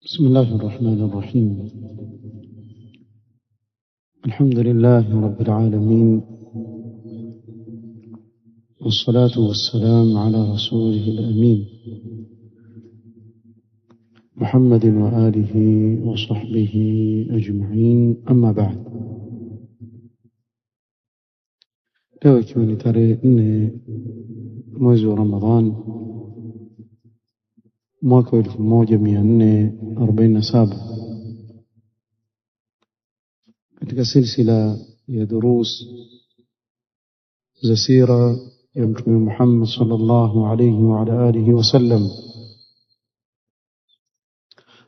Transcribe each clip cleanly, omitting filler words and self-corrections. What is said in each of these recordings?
بسم الله الرحمن الرحيم. الحمد لله رب العالمين، والصلاة والسلام على رسوله الأمين محمد وآله وصحبه أجمعين، أما بعد. leo ikiwa ni tarehe 4 mwezi wa Ramadhan mwaka 1447 katika silsila ya durus za sira ya Mtume Muhammad sallallahu alayhi wa ala alihi wasallam,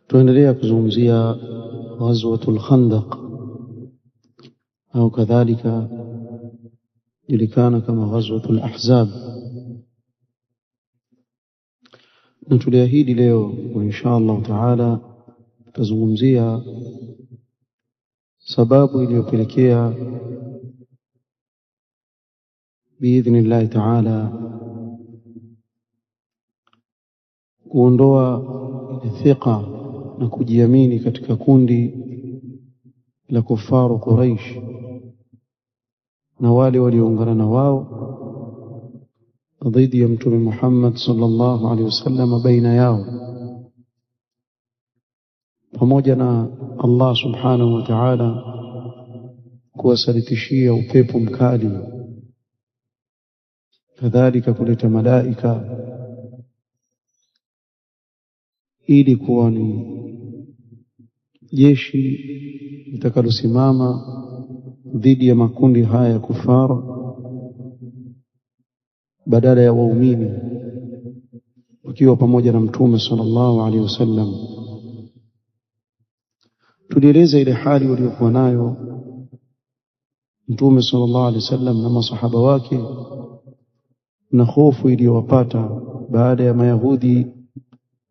tuendelea kuzungumzia ghazwatul Khandaq au kadhalika julikana kama ghazwatul Ahzab. Na tuliahidi leo insha Allah taala tutazungumzia sababu iliyopelekea biidhnillah taala kuondoa thika na kujiamini katika kundi la kufaru Quraysh na wale walioungana na wao dhidi ya Mtume Muhammad sallallahu alaihi wasallam baina yao, pamoja na Allah subhanahu wa ta'ala kuwasalitishia upepo mkali, kadhalika kuleta malaika ili kuwa ni jeshi litakalosimama dhidi ya makundi haya ya kufara badala ya waumini wakiwa pamoja na Mtume sallallahu alaihi wasallam. Tulieleza ile hali waliokuwa nayo Mtume sallallahu alaihi wasallam na masahaba wake na hofu iliyowapata baada ya Mayahudi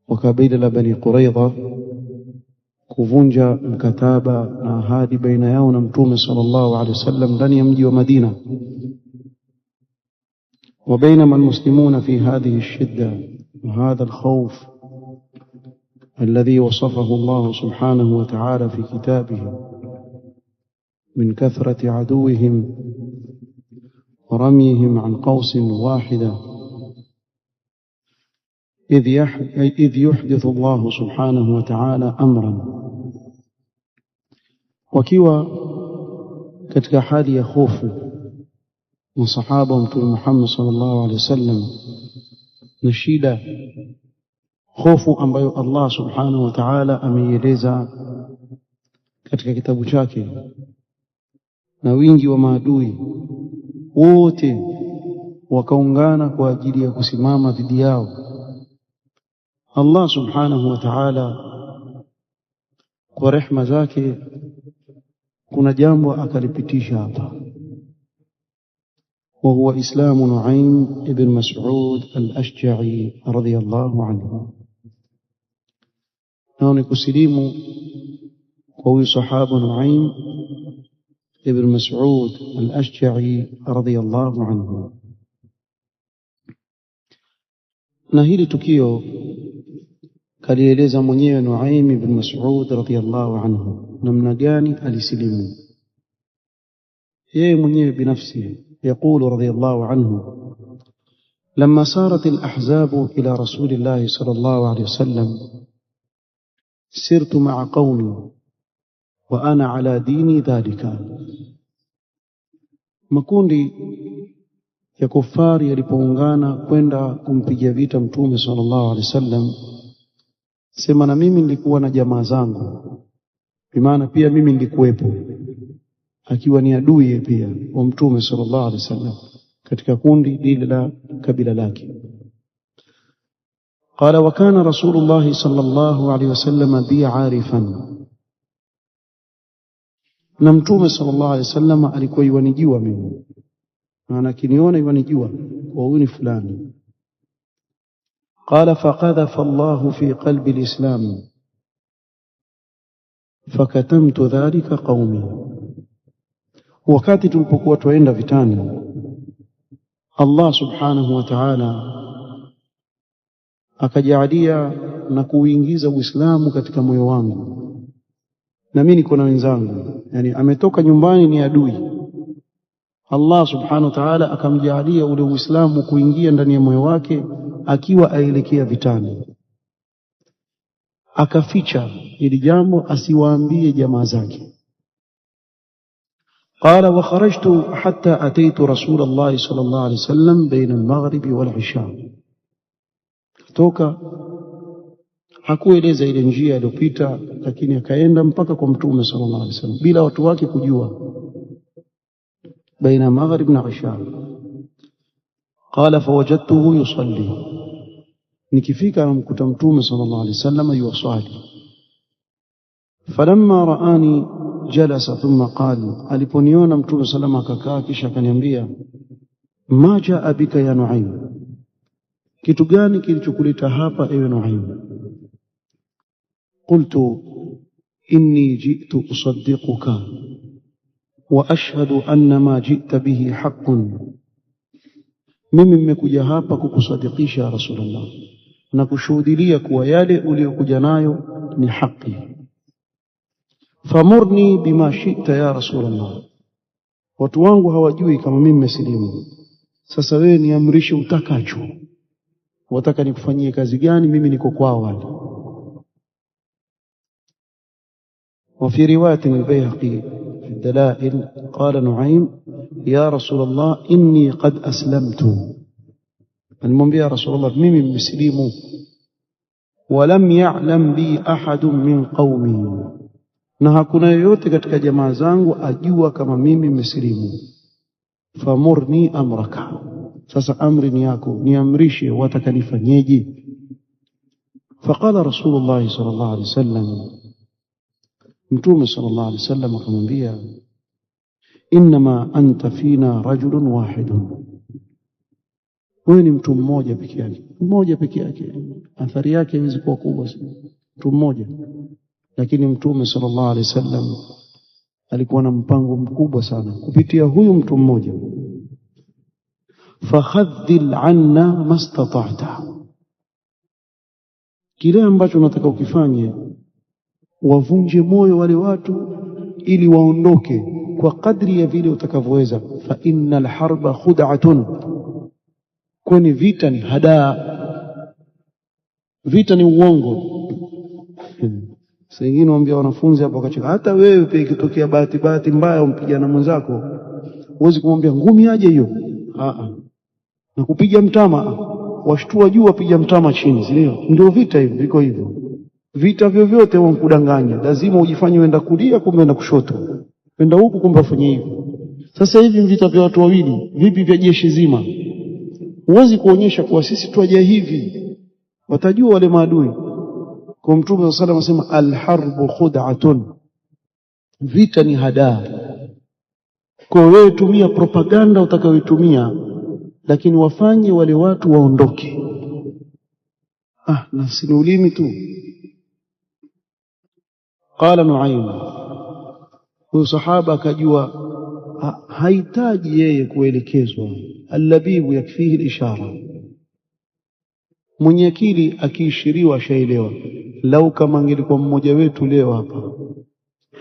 wa kabila la Bani Quraidha kuvunja mkataba na ahadi baina yao na Mtume sallallahu alaihi wasallam ndani ya mji wa Madina. وبينما المسلمون في هذه الشدة وهذا الخوف الذي وصفه الله سبحانه وتعالى في كتابه من كثرة عدوهم ورميهم عن قوس واحدة، إذ يحدث الله سبحانه وتعالى أمرا، وكيوا katika hali ya hofu masahaba wa Mtume Muhammad sallallahu alaihi wasallam na shida, hofu ambayo Allah subhanahu wa ta'ala ameieleza katika kitabu chake, na wingi wa maadui wote wakaungana kwa ajili ya kusimama dhidi yao. Allah subhanahu wa ta'ala kwa rehema zake kuna jambo akalipitisha hapa, وهو إسلام نعيم ابن مسعود الأشجعي رضي الله عنه. نحن كسليم قوي صحابة نعيم ابن مسعود الأشجعي رضي الله عنه. نهيل تكيو kalieleza mwenyewe Nuaim ibn Mas'ud radhiyallahu anhu namna gani alisilimu yeye mwenyewe binafsi. يقول رضي الله عنه: لما صارت الأحزاب إلى رسول الله صلى الله عليه وسلم سرت مع قومي وأنا على ديني ذلك. makundi ya kufari yalipoungana kwenda kumpiga vita Mtume sallallahu alaihi wasallam, sema na mimi nilikuwa na jamaa zangu, bimaana pia mimi nilikuwepo, akiwa ni adui pia wa Mtume sallallahu alaihi wasallam katika kundi lile la kabila lake. قال: وكان رسول الله صلى الله عليه وسلم بي عارفا. na Mtume sallallahu alaihi wasallam alikuwa yuanijua mimi, maana akiniona yuanijua kwa huyu ni fulani. قال: فقذف الله في قلب الإسلام فكتمت ذلك قومي. wakati tulipokuwa tuenda vitani, Allah subhanahu wa ta'ala akajalia na kuuingiza Uislamu katika moyo wangu, na mimi niko na wenzangu, yani ametoka nyumbani ni adui, Allah subhanahu wa ta'ala akamjalia ule Uislamu kuingia ndani ya moyo wake akiwa aelekea vitani, akaficha hili jambo asiwaambie jamaa zake. قال وخرجت حتى أتيت رسول الله صلى الله عليه وسلم بين المغرب والعشاء. toka hakueleza ile njia aliyopita, lakini akaenda mpaka kwa mtume sallallahu alaihi wasallam bila watu wake kujua, baina maghrib na isha. قال فوجدته يصلي, nikifika namkuta mtume sallallahu alaihi wasallam yusalli. فلما رآني جلس ثم قال, aliponiona mtume sallallahu akakaa kisha akaniambia, ma jaa bika ya Nuaym, kitu gani kilichokuleta hapa ewe Nuaym? qultu inni ji'tu usaddiquka wa ashhadu anna ma ji'ta bihi haqqun, mimi nimekuja hapa kukusadikisha ya Rasulullah na kushuhudia kuwa yale uliyokuja nayo ni haki. famurni bima shi'ta ya Rasulullah, watu wangu hawajui kama mimi nimesilimu, sasa wewe niamrishe utakacho, wataka nikufanyie kazi gani? Mimi niko kwao wale. وفي رواية البيهقي في الدلائل قال نعيم يا رسول الله إني قد أسلمت, المنبي يا رسول الله ميمي مسلم ولم يعلم بي أحد من قومي, na hakuna yoyote katika jamaa zangu ajua kama mimi muslimu. famurni amraka, sasa amri ni yako, niamrishe watakanifanyeje? faqala Rasulullah sallallahu alaihi wasallam, mtume sallallahu alaihi wasallam akamwambia, inma anta fina rajulun wahidun, wewe ni mtu mmoja peke yake. Mmoja peke yake athari yake haiwezi kuwa kubwa sana, mtu mmoja. Lakini mtume sallallahu alaihi wasallam alikuwa na mpango mkubwa sana kupitia huyu mtu mmoja. fakhadhil anna mastata'ta, kile ambacho unataka ukifanye wavunje moyo wale watu ili waondoke kwa kadri ya vile utakavyoweza. fa innal harba khud'atun, kwani vita ni hadaa, vita ni uongo. Sasa wengine waambia wanafunzi hapo wakacheka, hata wewe pia ikitokea bahati mbaya umpigana mwenzako, huwezi kumwambia ngumi aje hiyo, na kupiga mtama, washtua juu wapiga mtama chini, sio? Ndio vita hivyo, viko hivyo. Vita vyovyote wankudanganya, lazima ujifanye uenda kulia kumbe uenda kushoto, uenda huku kumbe ufanye hivyo. Sasa hivi vita vya watu wawili, vipi vya jeshi zima? Huwezi kuonyesha kuwa sisi tuaje hivi, watajua wale maadui. Kwa mtume sallallahu alayhi wasallam asema alharbu khud'atun, vita ni hadaa. Kwa wewe tumia propaganda utakayoitumia, lakini wafanye wale watu waondoke. Nafsi ni ulimi tu. Qala Nuaym, huyo sahaba akajua hahitaji yeye kuelekezwa, allabibu yakfihi alishara, mwenye akili akiishiriwa shaelewa. Lau kama angelikuwa mmoja wetu leo hapa,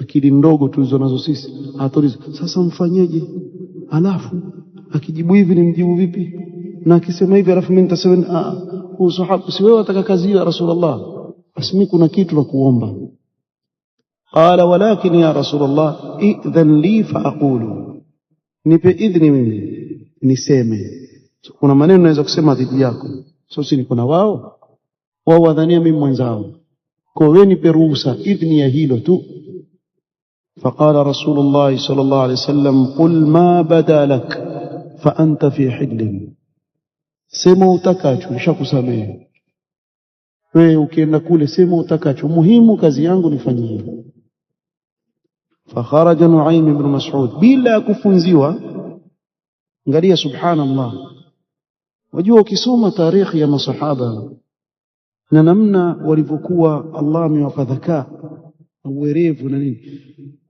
akili ndogo tulizo nazo sisi, atauliza sasa mfanyeje, alafu akijibu hivi ni mjibu vipi, na akisema hivi alafu mimi nitasema huyu sahaba si wewe wataka kazi ya Rasulullah, asimi kuna kitu la kuomba. Qala walakin ya Rasulullah idhan li fa aqulu, nipe idhni mimi niseme. Kuna maneno naweza kusema dhidi yako, sio niko na wao wadhania mimi mwenzao, kwa wewe nipe ruhusa, idhni ya hilo tu. فقال رسول الله صلى الله عليه وسلم قل ما بدا لك فأنت في حل, sema utakacho nishakusamehe wewe, ukienda kule sema utakacho, muhimu kazi yangu nifanyie. فخرج نعيم بن مسعود bila kufunziwa. Angalia subhanallah, wajua ukisoma tarikhi ya masahaba na namna walivyokuwa Allah amewapa dhakaa na uwerevu na nini,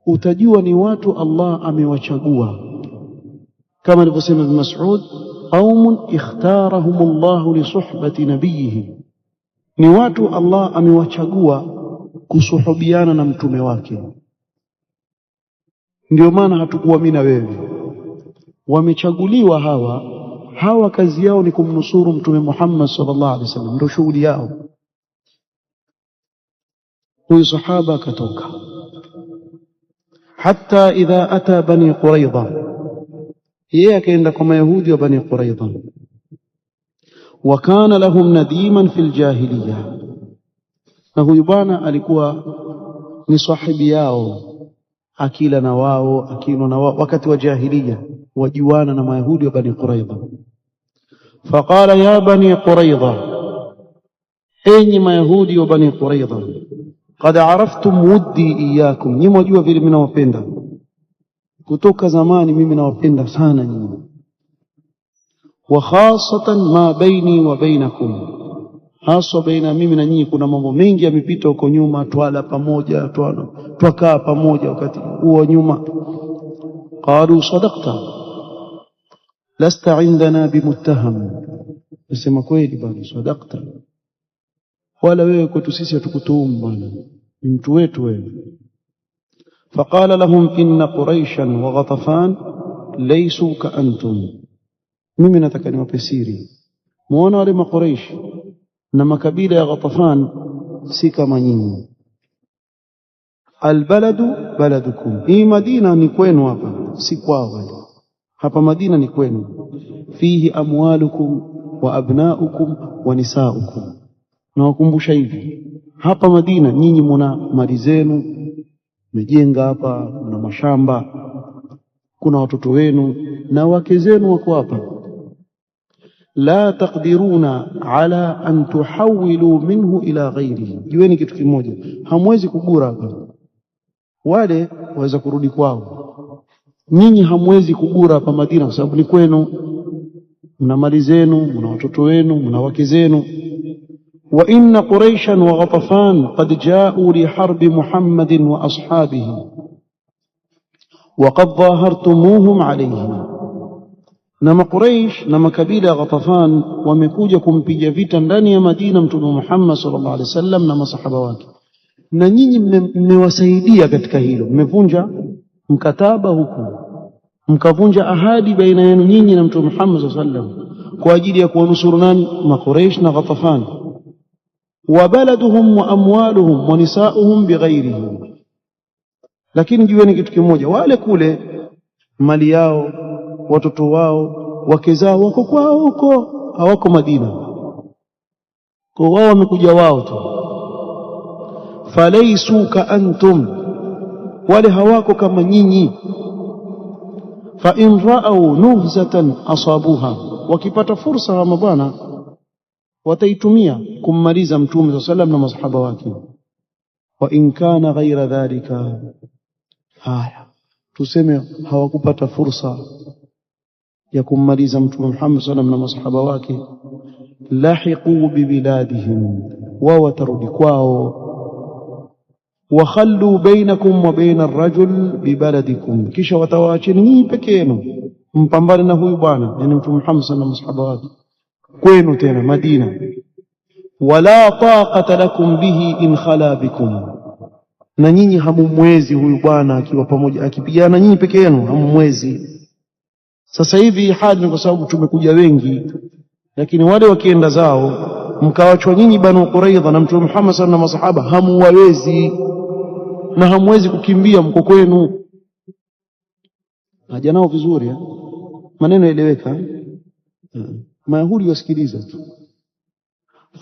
utajua ni watu Allah amewachagua. Kama alivyosema Ibn Mas'ud, qaumun ikhtarahumullahu li suhbati nabiyhi, ni watu Allah amewachagua kusuhubiana na mtume wake. Ndio maana hatukuamini wewe. Wamechaguliwa hawa kazi yao ni kumnusuru mtume Muhammad sallallahu alaihi wasallam, ndio shughuli yao. Huyu sahaba akatoka hatta idha ata bani Quraidha, yeye akaenda kwa Mayahudi wa bani Quraidha. Wa kana lahum nadiman fil jahiliya, na huyu bwana alikuwa ni sahibi yao, akila na wao akinwa na wao wakati wa jahiliya, wajuana na Mayahudi wa bani Quraidha. Faqala ya bani Quraidha, enyi Mayahudi wa bani Quraidha, qad araftum wuddi iyakum, nyinyi mwajua vile mimi nawapenda kutoka zamani, mimi nawapenda sana nyinyi. Wa khasatan ma baini wa bainakum, hasa baina mimi na nyinyi kuna mambo mengi yamepita huko nyuma, twala pamoja, twakaa pamoja wakati huo nyuma. Qalu sadaqta lasta indana bimuttaham, nasema kweli bwana, sadaqta, wala wewe kwetu sisi hatukutuhumu bwana, ni mtu wetu wewe. Faqala lahum inna quraishan wa ghatafan laysu ka antum, mimi nataka niwape siri, muona wale makuraish na makabila ya Ghatafan si kama nyinyi. Albaladu baladukum, hii Madina ni kwenu, hapa si kwao. Hapa Madina ni kwenu. Fihi amwalukum wa abnaukum wa nisaukum, na wakumbusha hivi, hapa Madina nyinyi mna mali zenu, mmejenga hapa, mna mashamba, kuna watoto wenu na wake zenu wako hapa. La taqdiruna ala an tuhawilu minhu ila ghairihi, jueni kitu kimoja, hamwezi kugura hapa. Wale waweza kurudi kwao, nyinyi hamwezi kugura hapa Madina kwa sababu ni kwenu, mna mali zenu, mna watoto wenu, mna wake zenu. Wa inna quraishan wa ghatafan qad jaa'u li harbi Muhammadin wa ashabihi wa qad dhahartumuhum alayhi, na Makuraish na makabila ya Ghatafan wamekuja kumpiga vita ndani ya Madina mtume Muhammad sallallahu alaihi wasallam na masahaba wake, na nyinyi mmewasaidia katika hilo. Mmevunja mkataba huku, mkavunja ahadi baina yenu nyinyi na mtume Muhammad sallallahu alaihi wasallam kwa ajili ya kuwanusuru nani? Makuraish na Ghatafan. Wa baladuhum wa amwaluhum wa nisauhum bighairihi, lakini jueni kitu kimoja, wale kule mali yao, watoto wao, wake zao wako kwao huko, hawako Madina. Kwa wao wamekuja wao tu. Falaysu ka antum, wale hawako kama nyinyi. Fa in ra'aw nuhzatan asabuha, wakipata fursa wa mabwana wataitumia kummaliza mtume sallallahu alaihi wasallam na masahaba wake. Wa in kana ghaira dhalika, haya tuseme hawakupata fursa ya kummaliza mtume Muhammad sallallahu alaihi wasallam na masahaba wake, lahiqu bibiladihim, wao watarudi kwao. Wa khallu bainakum wa baina ar-rajul bibaladikum, kisha watawaacheni nyinyi peke yenu mpambane na huyu bwana, yani mtume Muhammad sallallahu alaihi wasallam na masahaba wake kwenu tena Madina. Wala taqata lakum bihi in khala bikum, na nyinyi hamumwezi huyu bwana akiwa pamoja, akipigana nyinyi peke yenu hamumwezi. Sasa hivi hadi ni kwa sababu tumekuja wengi, lakini wale wakienda zao mkawachwa nyinyi Banu Quraidha na mtume Muhammad sallallahu alaihi wasallam masahaba, hamuwawezi na hamwezi kukimbia, mko kwenu. Haja nao vizuri, maneno yaeleweka. Mayahudi wasikiliza tu.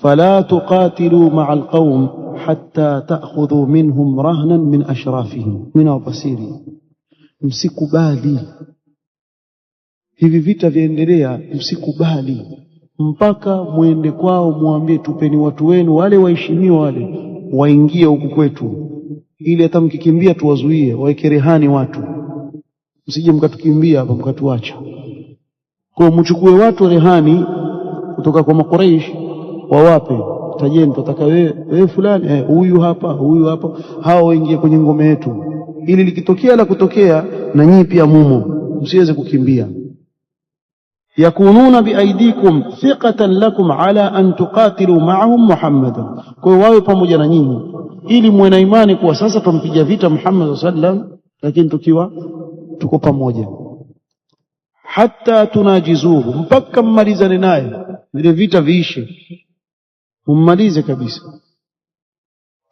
Fala tuqatilu ma'a alqawm hatta ta'khudhu minhum rahnan min ashrafihim, min wafasiri, msikubali hivi vita viendelea, msikubali mpaka muende kwao muambie tupeni watu wenu wale waheshimiwa wale waingie huku kwetu, ili hata mkikimbia tuwazuie, waweke rehani watu, msije mkatukimbia hapa mkatuacha. Kwa mchukue watu rehani kutoka kwa Makuraish, wawape, tajeni tutaka wewe fulani, huyu hapa, huyu hapa, hao waingie kwenye ngome yetu, ili likitokea la kutokea na nyinyi pia mumo, msiweze kukimbia. yakununa biaidikum thiqatan lakum ala an tuqatilu ma'ahum Muhammadan, kwa hiyo wawe pamoja na nyinyi ili muwe na imani kuwa sasa tumpiga vita Muhammad sallam, lakini tukiwa tuko pamoja. Hatta tunajizuhu, mpaka mmalizane naye, vile vita viishe, mmalize kabisa.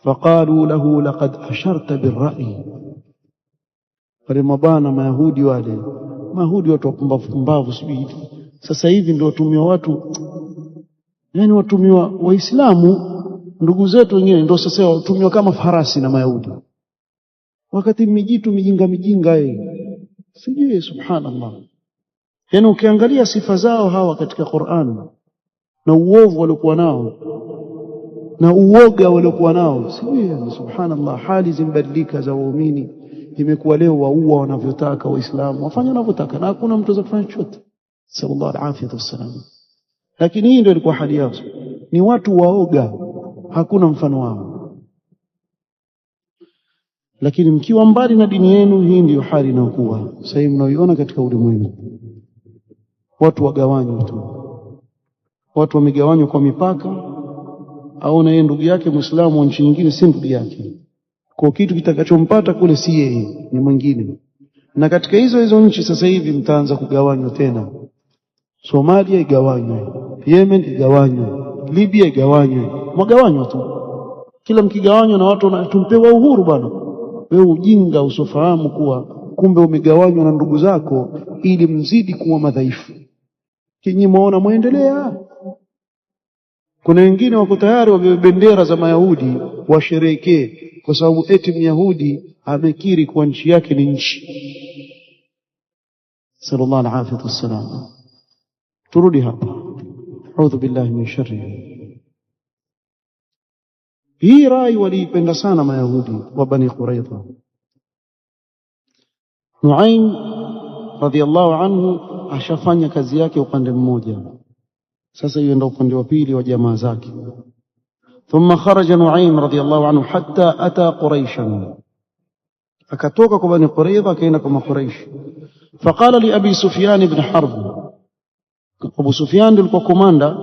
Faqalu lahu laqad asharta birra'i, wale mabana mayahudi wale Mayahudi watu wapumbavu sijui sasa hivi ndio watumiwa watu, yani watumiwa Waislamu ndugu zetu wengine ndio sasa watumiwa kama farasi na Mayahudi, wakati mijitu mijinga sijui. Subhanallah. Yani ukiangalia sifa zao hawa katika Qur'an na uovu waliokuwa nao na uoga waliokuwa nao, sijui. Subhanallah, hali zimbadilika za waumini. Imekuwa leo waua wanavyotaka Waislamu, wafanya wanavyotaka na hakuna mtu kufanya chochote. Sallallahu alaihi wasallam. Lakini hii ndio ilikuwa hali yao, ni watu waoga, hakuna mfano wao. Lakini mkiwa mbali na dini yenu, hii ndio hali inayokuwa sasa hivi mnaoiona katika ulimwengu. Watu wagawanywa tu, watu wamegawanywa kwa mipaka. Aona yeye ndugu yake Muislamu wa nchi nyingine si ndugu yake, kwa kitu kitakachompata kule si yeye, ni mwingine. Na katika hizo nchi sasa hivi mtaanza kugawanywa tena. Somalia igawanywe, Yemen igawanywe, Libya igawanywe, magawanywa tu. Kila mkigawanywa na watu tumpewa uhuru bwana. Wewe ujinga usofahamu kuwa kumbe umegawanywa na ndugu zako ili mzidi kuwa madhaifu. Kinyi muona muendelea. Kuna wengine wako tayari wabebe bendera za Mayahudi washerehekee kwa sababu eti Myahudi amekiri kwa nchi yake ni nchi. Sallallahu alaihi wasallam. Turudi hapa. A'udhu billahi min sharri. Hii rai waliipenda sana Mayahudi wa Bani Quraidha. Nuaym radhiyallahu anhu ashafanya kazi yake upande mmoja, sasa yeye ndio upande wa pili wa jamaa zake. ثم خرج نعيم رضي الله عنه حتى أتى قريشا، akatoka kwa Bani Quraidha akaenda kwa Quraysh. فقال لأبي سفيان بن حرب، Abu Sufyan ndiye alikuwa komanda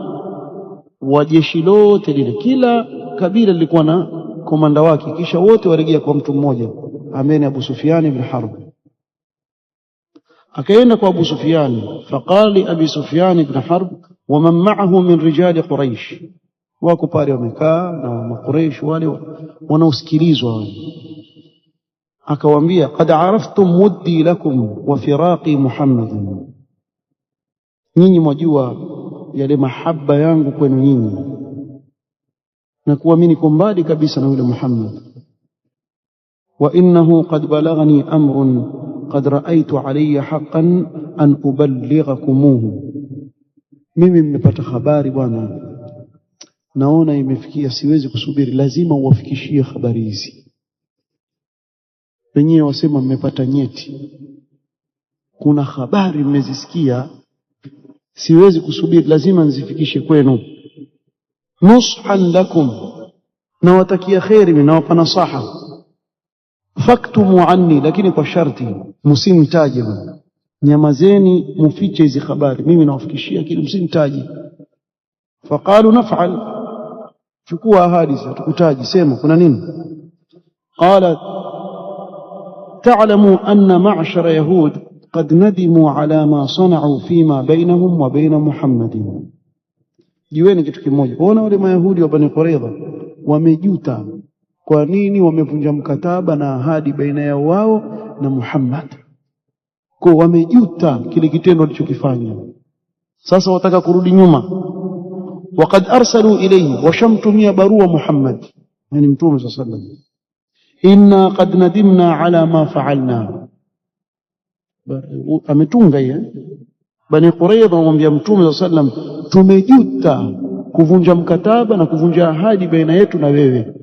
wa jeshi lote lile, kila kabila lilikuwa na komanda wake, kisha wote warejea kwa mtu mmoja ambaye ni Abu Sufyan ibn Harb. Akaenda kwa Abu Sufyan, faqala li Abi Sufyan ibn Harb wa man ma'ahu min rijal Quraysh, wako pale wamekaa na Quraysh wale wanaosikilizwa wale. Akawaambia, qad araftum muddi lakum wa firaqi Muhammadin, nyinyi mwajua yale mahaba yangu kwenu nyinyi na kuamini kwa mbali kabisa na yule Muhammad. Wa innahu qad balaghani amrun qad ra'aytu alayya haqqan an uballighakumuhu, mimi mmepata habari bwana, naona imefikia, siwezi kusubiri, lazima uwafikishie habari hizi. Wenyewe wasema mmepata nyeti, kuna habari mmezisikia, siwezi kusubiri, lazima nzifikishe kwenu. Nushan lakum, na watakia khairi, nawapa nasaha. Faktumu anni, lakini kwa sharti msimtaje, nyamazeni mufiche hizi habari, mimi nawafikishia kile, msimtaje. Faqalu naf'al, chukua ahadi, tukutaji, sema kuna nini. Qala ta'lamu anna ma'shara yahud قد ندموا على ما صنعوا فيما بينهم وبين محمد. Jiweni kitu kimoja, waona wale Mayahudi wa Bani Quraidha wamejuta kwa nini wamevunja mkataba na ahadi baina yao wao na Muhammad. Kwa wamejuta kile kitendo walichokifanya, sasa wataka kurudi nyuma. Waqad arsalu ilayhi, washamtumia barua Muhammad, yani Mtume sallallahu alayhi wasallam, inna qad nadimna ala ma fa'alna. Ametunga yeye Bani Quraidha wamwambia Mtume sallallahu alayhi wasallam, tumejuta kuvunja mkataba na kuvunja ahadi baina yetu na wewe.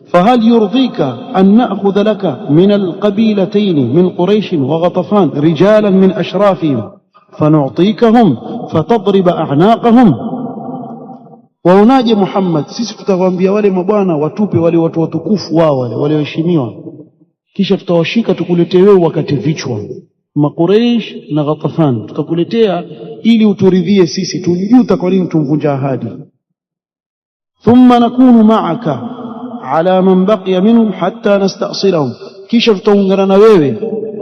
Fahal yurdhika an na'khudha laka min alqabilatayn min Quraish wa Ghatafan rijalan min ashrafihim fanu'tikahum fatadrib a'naqahum. Waonaje Muhammad, sisi tutawaambia wale mabwana watupe wale watu watukufu wao wale walioheshimiwa, kisha tutawashika tukuletee wewe wakati vichwa. Makuraish na Ghatafan tutakuletea ili uturidhie sisi, tujuta kwa nini tumvunja ahadi. Thumma nakunu ma'aka ala man baqiya minhum hatta nasta'silahum, kisha tutaungana na wewe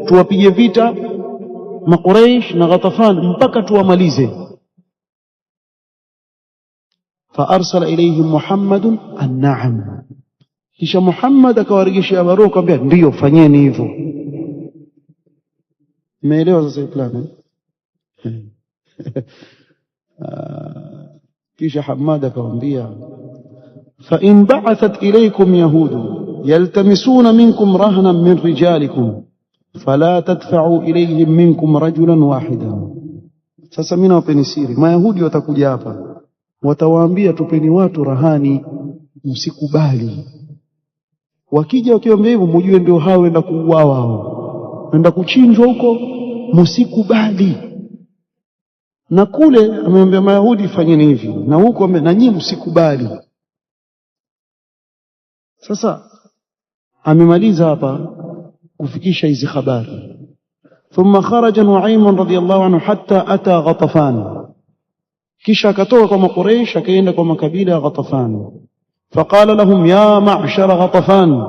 tuwapige vita Makuraish na Ghatafan mpaka tuwamalize. Faarsala ilayhim Muhammadun an-na'am, kisha Muhammad akawarejeshia barua akamwambia ndiyo, fanyeni hivyo. Umeelewa sasa plan? Kisha Hamad akamwambia fa in ba'athat ilaykum yahudu yaltamisuna minkum rahnan min rijalikum fala tadfa'u ilayhim minkum rajulan wahidan. Sasa mimi nawapeni siri, mayahudi watakuja hapa watawaambia tupeni watu rahani, msikubali. Wakija wakiwaambia hivyo mjue ndio hao wenda kuuawa, hao wenda kuchinjwa huko, msikubali. Na kule amemwambia mayahudi fanyeni hivi, na huko na nyinyi msikubali. Sasa amemaliza hapa kufikisha hizi habari. Thumma kharaja Nuaym radhiyallahu anhu hatta ata Ghatafan, kisha akatoka kwa Makuraish akaenda kwa makabila ya Ghatafan. Faqala lahum ya ma'shara Ghatafan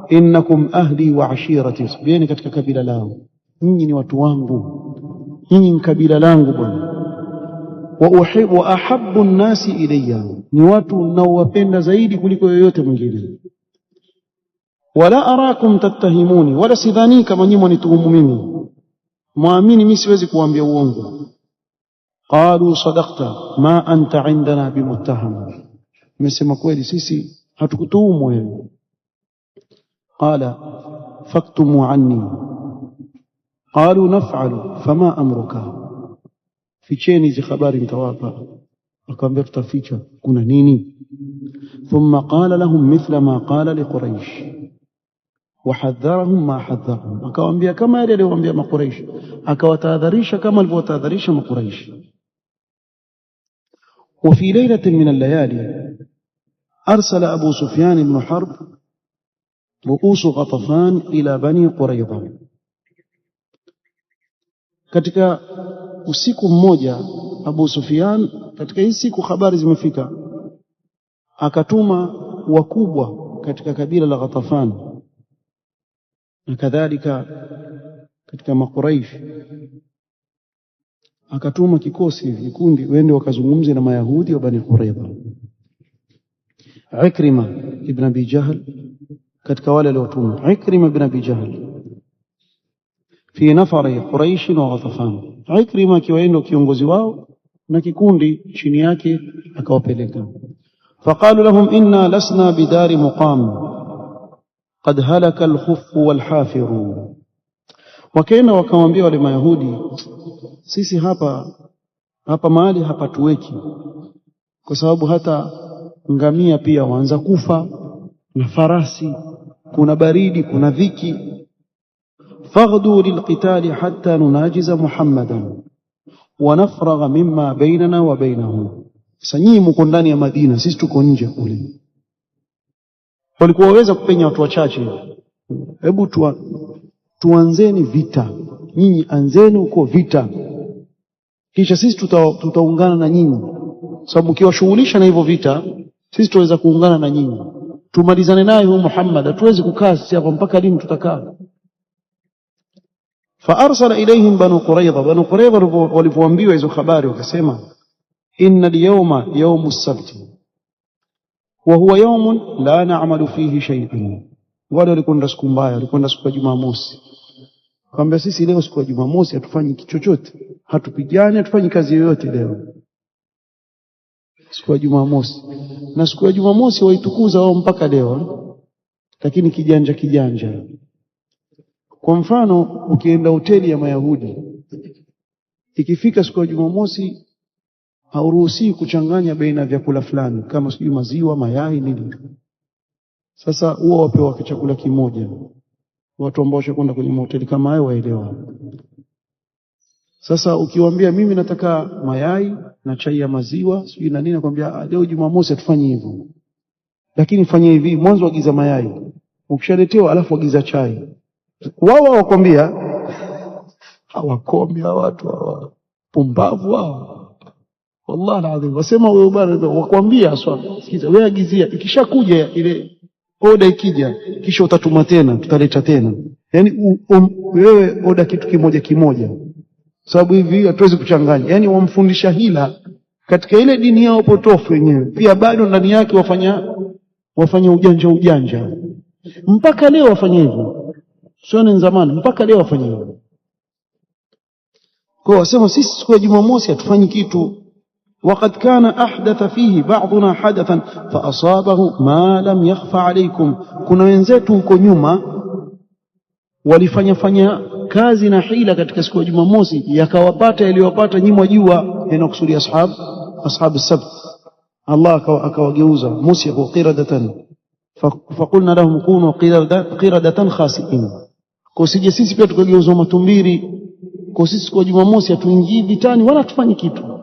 innakum ahli wa ashirati, sabieni katika kabila lao, nyinyi ni watu wangu, nyinyi ni kabila langu bwana. Wa ahabbu an-nasi ilayya, ni watu ninaowapenda zaidi kuliko yoyote mwingine. Wala arakum tattahimuni, wala sidhani kama nyinyi mnituhumu mimi, muamini mimi siwezi kuambia uongo. Qalu sadaqta ma anta indana bimuttaham, umesema kweli, sisi hatukutuhumu wewe. Qala faktumu anni, qalu naf'alu fama amruka, ficheni hizi habari mtawapa. Akamwambia tutaficha, kuna nini? Thumma qala lahum mithla ma qala liquraish wahadharahum ma hadharahum, akawaambia kama yale aliyowaambia Makuraish, akawatahadharisha kama alivyotahadharisha Makuraish. وفي ليلة من الليالي أرسل أبو سفيان بن حرب رؤوس غطفان إلى بني قريظة. katika usiku mmoja Abu Sufyan, katika hii siku habari zimefika, akatuma wakubwa katika kabila la Ghatafan na kadhalika katika Makuraish, akatuma kikosi vikundi wende wakazungumze na Mayahudi wa Bani Quraidha. Ikrima ibn Abi Jahl katika wale waliotuma, Ikrima ibn Abi Jahl fi nafari Quraish wa Ghatafan, Ikrima akiwa ndio kiongozi wao na kikundi chini yake akawapeleka. Faqalu lahum inna lasna bidari muqam qad halaka al-khuff wal-hafir, wakaenda wakamwambia wale Mayahudi, sisi hapa mahali hapatuweki, kwa sababu hata ngamia pia waanza kufa na farasi, kuna baridi, kuna dhiki. faghdu lilqitali hatta nunajiza Muhammadan wa nafragha mimma bainana wa bainahum. Sasa nyinyi mko ndani ya Madina, sisi tuko nje kule. Walikuwa waweza kupenya watu wachache, hebu tuanzeni vita, nyinyi anzeni huko vita, kisha sisi tutaungana na nyinyi, sababu mkiwashughulisha na hivyo vita sisi tuweza kuungana na nyinyi, tumalizane naye huyu Muhammad. Hatuwezi kukaa sisi hapa, mpaka lini tutakaa? Faarsala ilayhim Banu Quraidha, Banu Quraidha walipoambiwa hizo habari wakasema inna al-yawma yawmu as-sabti wa huwa yawmun la na'malu fihi shay'an. Wale walikwenda siku mbaya, walikwenda siku ya Jumamosi. Kaambia sisi leo siku ya Jumamosi hatufanyi chochote, hatupigani, hatufanyi kazi yoyote leo, siku ya Jumamosi. Na siku ya Jumamosi waitukuza wao mpaka leo, lakini kijanja. Kwa mfano ukienda hoteli ya Mayahudi, ikifika siku ya Jumamosi hauruhusi kuchanganya baina ya vyakula fulani, kama sijui maziwa, mayai, nini. Sasa huwa wapewa chakula kimoja, watu ambao washakwenda kwenye hoteli kama hayo waelewa. Sasa ukiwaambia mimi nataka mayai na chai ya maziwa sijui na nini, nakwambia leo Jumamosi tufanye hivyo, lakini fanye hivi, mwanzo agiza mayai, ukishaletewa alafu agiza chai. Wao wakwambia hawakomi watu hawa pumbavu hao. Wallahi alazim, wasema wewe bwana, wakwambia aswa, sikiza wewe agizia, ikishakuja ile oda ikija, kisha utatuma tena, tutaleta tena. Yani wewe oda kitu kimoja kimoja, sababu hivi hatuwezi kuchanganya. Yani wamfundisha hila katika ile dini yao potofu wenyewe, pia bado ndani yake wafanya ujanja mpaka leo wafanya hivyo, sio ni zamani, mpaka leo wafanya hivyo. Kwa wasema sisi siku ya Jumamosi hatufanyi kitu. وقد كان أحدث فيه بعضنا حدثا فأصابه ما لم يخفى عليكم. kuna wenzetu huko nyuma walifanya kazi na hila katika siku ya Jumamosi, yakawapata yaliyowapata nyinyi mwajua, inakusudia ashab as-sabt. Allah akawageuza Musa kwa qiradatan, faqulna lahum kunu qiradatan khasi'in. Kwa sisi pia tukageuzwa matumbiri. Kwa sisi kwa Jumamosi hatuingii vitani wala tufanyi kitu.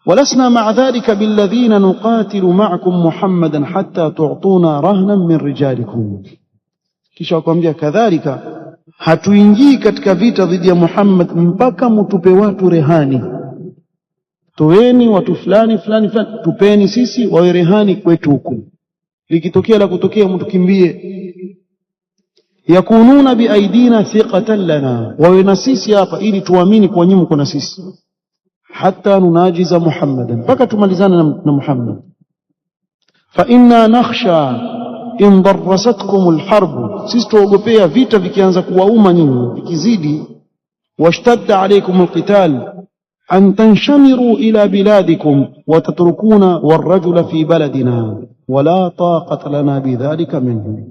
ولسنا مع ذلك بالذين نقاتل معكم محمدا حتى تعطونا رهنا من رجالكم. kisha wakwambia kadhalika hatuingii katika vita dhidi ya Muhammad mpaka mtupe watu rehani. Toeni watu fulani tupeni sisi wawe rehani kwetu huko, likitokea la kutokea mtukimbie. yakununa biaidina thiqatan lana, wawe na sisi hapa ili tuamini kwa nyinyi mko na sisi. حتى نناجز محمدا فقط ملزانا محمد. فإنا نخشى إن ضرستكم الحرب, سيستوغبيا فيتا vikianza kuwauma nyinyi vikizidi, واشتد عليكم القتال أن تنشمروا إلى بلادكم وتتركون والرجل في بلدنا ولا طاقة لنا بذلك منه.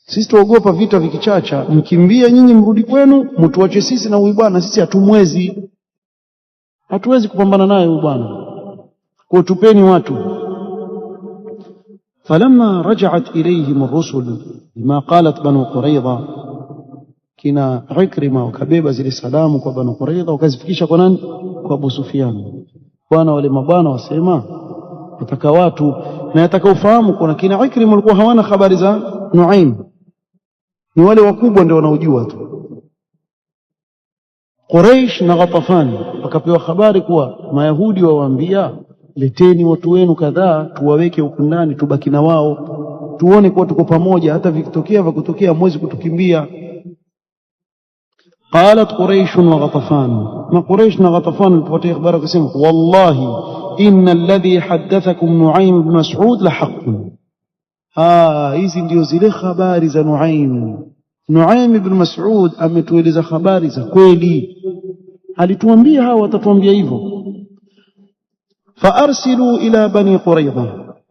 Sisitoogopa vita vikichacha, mkimbia nyinyi mrudi kwenu, mtuache sisi na huyu bwana, sisi hatuwezi kupambana naye huyu bwana, kwa tupeni watu. فلما رجعت إليهم الرسل ما قالت بنو قريظة, kina Ikrima wakabeba zile salamu kwa Banu Quraidha wakazifikisha kwa nani? Kwa Abu Sufyan. Bwana wale mabwana wasema nataka watu, na nataka ufahamu kuna kina Ikrima walikuwa hawana habari za Nuaim, ni wale wakubwa ndio wanaojua tu. Quraysh na Ghatafan wakapewa habari kuwa Mayahudi wawaambia leteni watu wenu kadhaa tuwaweke huko ndani tubaki na wao tuone kwa tuko pamoja, hata vikitokea mwezi kutukimbia. قالت قريش وغطفان, ما قريش وغطفان البوتي خبرك اسمه والله إن الذي حدثكم نعيم بن مسعود لحق. hizi ndio zile habari za Nuaim ibn Mas'ud ametueleza habari za kweli, alituambia hawa watatuambia hivyo. فأرسلوا إلى بني قريظة,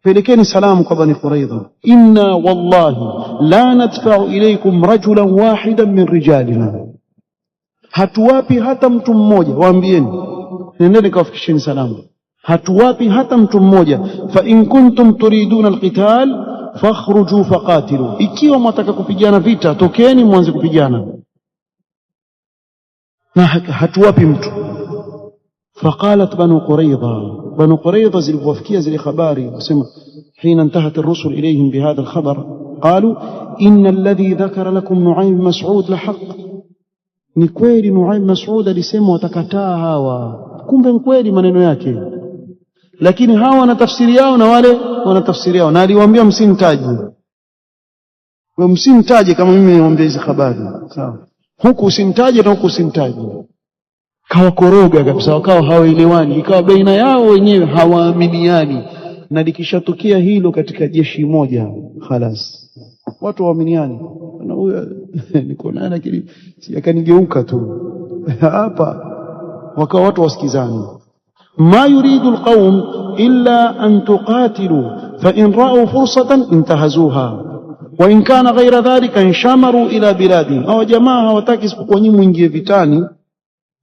pelekeni salamu kwa Bani Quraidha, inna wallahi la nadfa'u ilaykum rajulan wahidan min rijalina, hatuwapi hata mtu mmoja, waambieni nendeni kawafikisheni salamu, hatuwapi hata mtu mmoja. fa in kuntum turiduna alqital fakhruju faqatilu, ikiwa mtaka kupigana vita tokeni mwanze kupigana, na hatuwapi mtu. فقالت بنو قريظة zilipofikia zile habari wasema حين انتهت الرسل إليهم بهذا الخبر قالوا إن الذي ذكر لكم نعيم مسعود لحق. ni kweli Nuaim Mas'ud alisema watakataa hawa, kumbe kweli maneno yake, lakini hawa wana tafsiri yao na wale wana tafsiri yao, na aliwaambia msimtaje, wewe msimtaje kama mimi niwaambia hizo habari, sawa, huku usimtaje na huku usimtaje. Kawakoroga kabisa, wakawa hawaelewani, ikawa baina yao wenyewe hawaaminiani, na likishatokea hilo katika jeshi moja khalas watu waaminiani. Na huyo niko naye lakini akanigeuka tu hapa, wakawa watu wasikizani. ما يريد القوم إلا أن تقاتلوا فإن رأوا فرصة انتهزوها وإن كان غير ذلك انشمروا إلى بلادهم. أو جماعة وتاكس بقواني mwingie vitani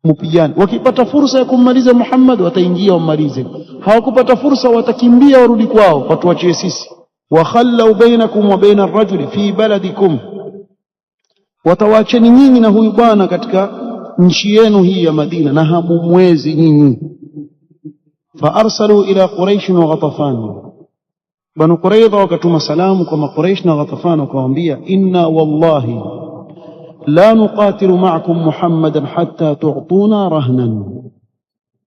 mpigane, wakipata fursa ya kummaliza Muhammad wataingia wammalize, hawakupata fursa watakimbia warudi kwao, watuachie sisi. وخلوا بينكم وبين الرجل في بلدكم, watawaacheni nyinyi na huyu bwana katika nchi yenu hii ya Madina na hamumwezi nyinyi. فارسلوا الى قريش وغطفان, Banu Quraidha wakatuma salamu kwa Quraysh na Ghatafan wakawaambia inna wallahi la nuqatilu ma'akum Muhammadan hatta tu'tuna rahnan,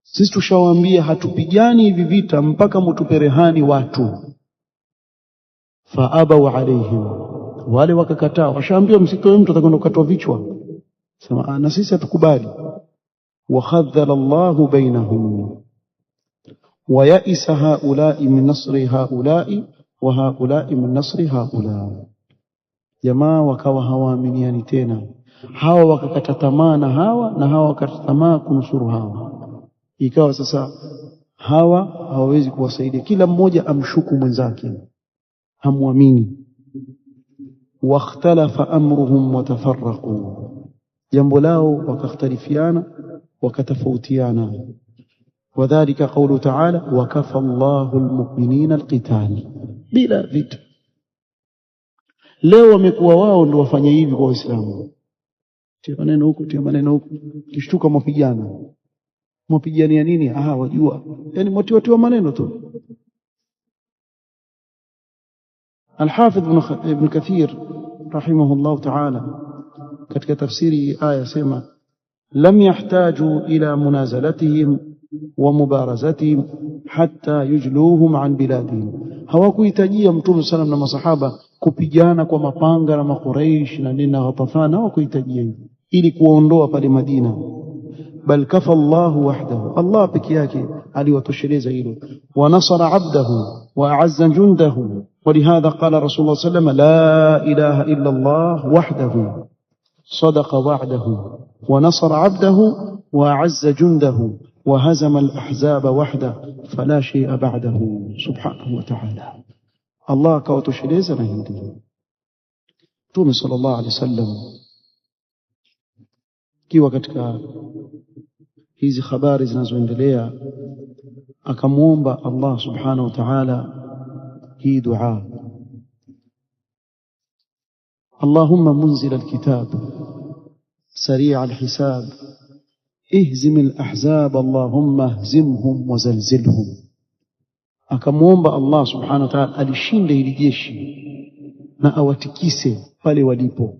sisi tushawaambia hatupigani hivi vita mpaka mtupe rehani watu. Fa abaw alaihim, wale wakakataa, washaambiwa msitoe mtu atakwenda kukatwa vichwa, sema na sisi hatukubali. Wa khadhala Allahu bainahum wa ya'isa haula'i min nasri haula'i wa haula'i min nasri haula. Jamaa wakawa hawaaminiani tena, hawa wakakata tamaa na hawa wakakata tamaa kunusuru hawa. Ikawa sasa hawa hawawezi kuwasaidia, kila mmoja amshuku mwenzake, hamwamini. Wakhtalafa amruhum watafarraqu, jambo lao wakakhtalifiana wakatafautiana. Wadhalika qawlu ta'ala wakafa Allahu almu'minina alqital, bila vita. Leo wamekuwa wao ndio wafanye hivi kwa Waislamu, tia maneno huku tia maneno huku, kishtuka mapigana. Mapigania nini? Wajua, yani motiwa maneno tu. Al-Hafidh Ibn Kathir rahimahullah ta'ala katika tafsiri aya sema lam yahtaju ila munazalatihim wa mubarazatihim hatta yujluhum an biladihim, hawakuhitajia Mtume sallam na masahaba kupigana kwa mapanga na Makuraish na nini na Ghatafan, hawakuhitajia hivi ili kuondoa pale Madina. Bal kafa Allahu wahdahu, Allah peke yake aliwatosheleza hilo. Wa nasara abdahu wa a'azza jundahu, ولهذا قال رسول الله صلى الله عليه وسلم لا إله إلا الله وحده صدق وعده ونصر عبده وأعز جنده وهزم الأحزاب وحده فلا شيء بعده سبحانه وتعالى. الله كواتوشeleza na hindi. Mtume sallallahu alaihi wasallam kiwa katika hizi habari zinazoendelea akamuomba Allah subhanahu wa ta'ala hii dua: Allahumma munzil alkitab sari' alhisab ihzim alahzab Allahumma ihzimhum wazalzilhum. Akamuomba Allah subhanahu wa ta'ala alishinde hili jeshi na awatikise pale walipo.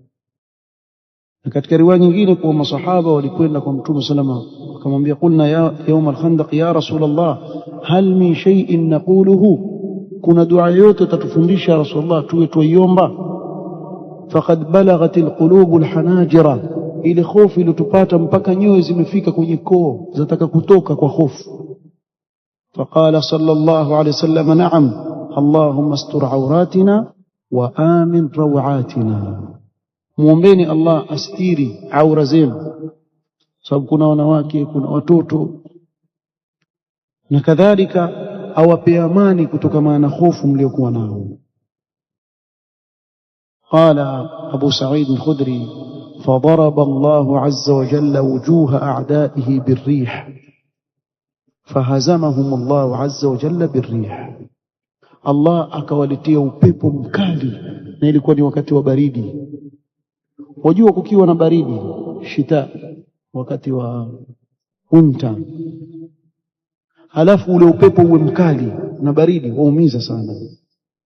Na katika riwaya nyingine kwa masahaba walikwenda kwa Mtume sallallahu alayhi wasallam akamwambia, qulna ya yawm al-khandaq ya Rasulullah hal min shay'in naquluhu, kuna dua yote utatufundisha Rasulullah tuwe tuiomba? Faqad balaghat alqulub alhanajira, ile hofu iliyotupata mpaka nyoyo zimefika kwenye koo zataka kutoka kwa hofu. Faqala sallallahu alayhi wasallam na'am Allahumma astur awratina wa amin rawatina, muombeni Allah astiri aura zenu, sababu kuna wanawake kuna watoto, na kadhalika awape amani kutokana na hofu mliokuwa nao. قال أبو سعيد الخدري فضرب الله عز وجل وجوه أعدائه بالريح فهزمهم الله عز وجل بالريح. Allah akawaletea upepo mkali, na ilikuwa ni wakati wa baridi. Wajua kukiwa na baridi shita, wakati wa winter, halafu ule upepo uwe mkali na baridi, waumiza sana.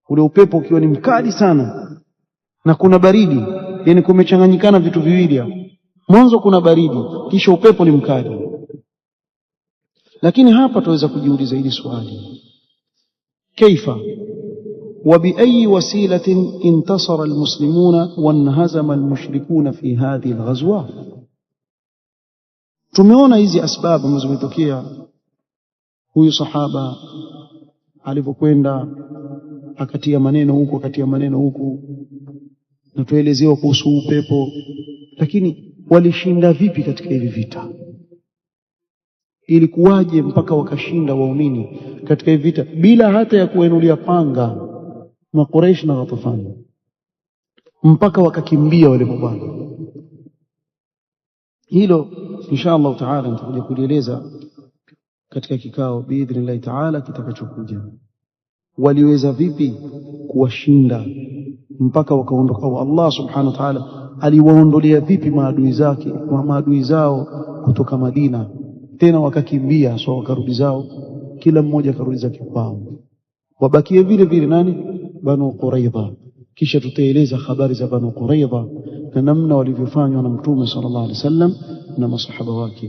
Ule upepo ukiwa ni mkali sana na kuna baridi, yani kumechanganyikana vitu viwili. Mwanzo kuna baridi kisha upepo ni mkali. Lakini hapa tuweza kujiuliza hili swali: kaifa wa bi ayi wasilatin intasara almuslimuna wa inhazama almushrikuna fi hadhihi alghazwa? Tumeona hizi asbabu ambazo zimetokea. Huyu sahaba alipokwenda akatia maneno huko akatia maneno huku, na tuelezewa kuhusu upepo. Lakini walishinda vipi katika hivi vita? Ilikuwaje mpaka wakashinda waumini katika hivi vita bila hata ya kuenulia panga Makuraish na Ghatafan, mpaka wakakimbia wale mabwana? Hilo insha Allah taala nitakuja kulieleza katika kikao biidhnillah taala kitakachokuja. Waliweza vipi kuwashinda mpaka wakaondoka? Au Allah subhanahu wa ta'ala aliwaondolea vipi maadui zao kutoka Madina, tena wakakimbia, so wakarudi zao, kila mmoja akarudi zake kwao, wabakie vile vile nani? Banu Quraidha. kisha tutaeleza habari za Banu Quraidha na namna walivyofanywa na Mtume sallallahu alaihi wasallam na masahaba wake.